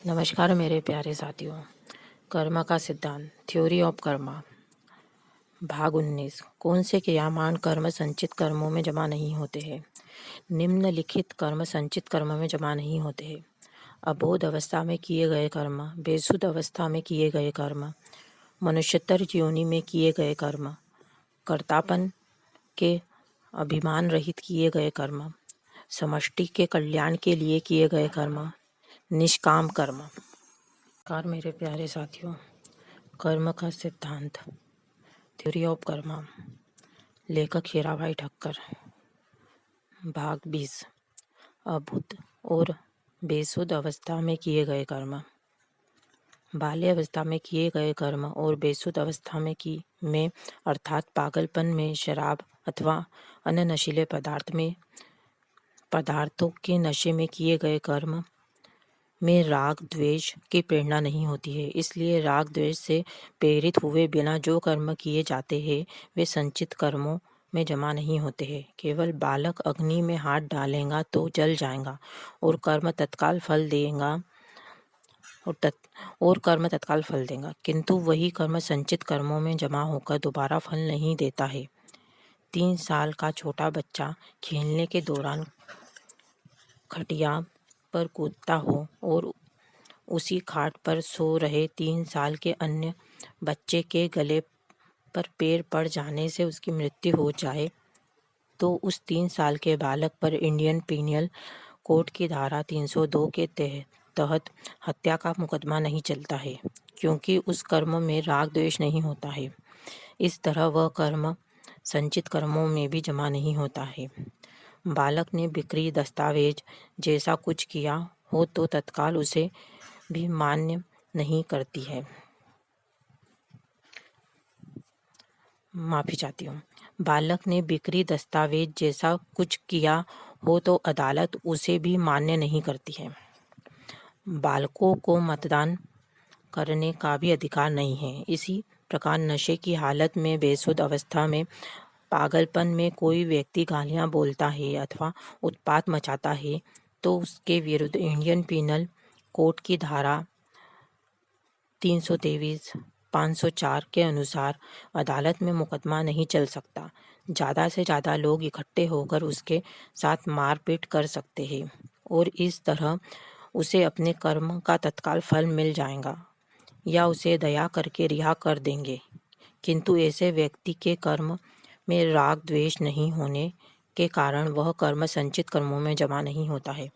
नमस्कार मेरे प्यारे साथियों। कर्म का सिद्धांत, थ्योरी ऑफ कर्मा, भाग 19। कौन से क्रियामान कर्म संचित कर्मों में जमा नहीं होते हैं? निम्नलिखित कर्म संचित कर्म में जमा नहीं होते हैं: अबोध अवस्था में किए गए कर्म, बेसुध अवस्था में किए गए कर्म, मनुष्योत्तर योनि में किए गए कर्म, कर्तापन के अभिमान रहित किए गए कर्म, समष्टि के कल्याण के लिए किए गए कर्म, निष्काम कर्म। कार मेरे प्यारे साथियों, कर्म का सिद्धांत, थ्योरी ऑफ कर्मा, लेखक हीराभाई ठक्कर, भाग 20। अबुद्ध और बेसुध अवस्था में किए गए कर्म। बाल्य अवस्था में किए गए कर्म और बेसुध अवस्था में अर्थात पागलपन में, शराब अथवा अन्य नशीले पदार्थों के नशे में किए गए कर्म में राग द्वेष की प्रेरणा नहीं होती है। इसलिए राग द्वेष से प्रेरित हुए बिना जो कर्म किए जाते हैं वे संचित कर्मों में जमा नहीं होते हैं। केवल बालक अग्नि में हाथ डालेगा तो जल जाएगा और कर्म तत्काल फल देगा, किंतु वही कर्म संचित कर्मों में जमा होकर दोबारा फल नहीं देता है। 3 साल का छोटा बच्चा खेलने के दौरान खटिया पर कूदता हो और उसी खाट पर सो रहे 3 साल के अन्य बच्चे के गले पर पैर पड़ जाने से उसकी मृत्यु हो जाए तो उस 3 साल के बालक पर इंडियन पीनल कोड की धारा 302 के तहत हत्या का मुकदमा नहीं चलता है, क्योंकि उस कर्म में राग द्वेष नहीं होता है। इस तरह वह कर्म संचित कर्मों में भी जमा नहीं होता है। बालक ने बिक्री दस्तावेज जैसा कुछ किया हो तो तत्काल उसे भी मान्य नहीं करती है। माफी चाहती हूँ। बालक ने बिक्री दस्तावेज जैसा कुछ किया हो तो अदालत उसे भी मान्य नहीं करती है। बालकों को मतदान करने का भी अधिकार नहीं है। इसी प्रकार नशे की हालत में, बेसुध अवस्था में, पागलपन में कोई व्यक्ति गालियां बोलता है अथवा उत्पात मचाता है तो उसके विरुद्ध इंडियन पीनल कोड की धारा 323, 504 के अनुसार अदालत में मुकदमा नहीं चल सकता। ज़्यादा से ज़्यादा लोग इकट्ठे होकर उसके साथ मारपीट कर सकते हैं और इस तरह उसे अपने कर्म का तत्काल फल मिल जाएगा या उसे दया करके रिहा कर देंगे, किंतु ऐसे व्यक्ति के कर्म में राग द्वेष नहीं होने के कारण वह कर्म संचित कर्मों में जमा नहीं होता है।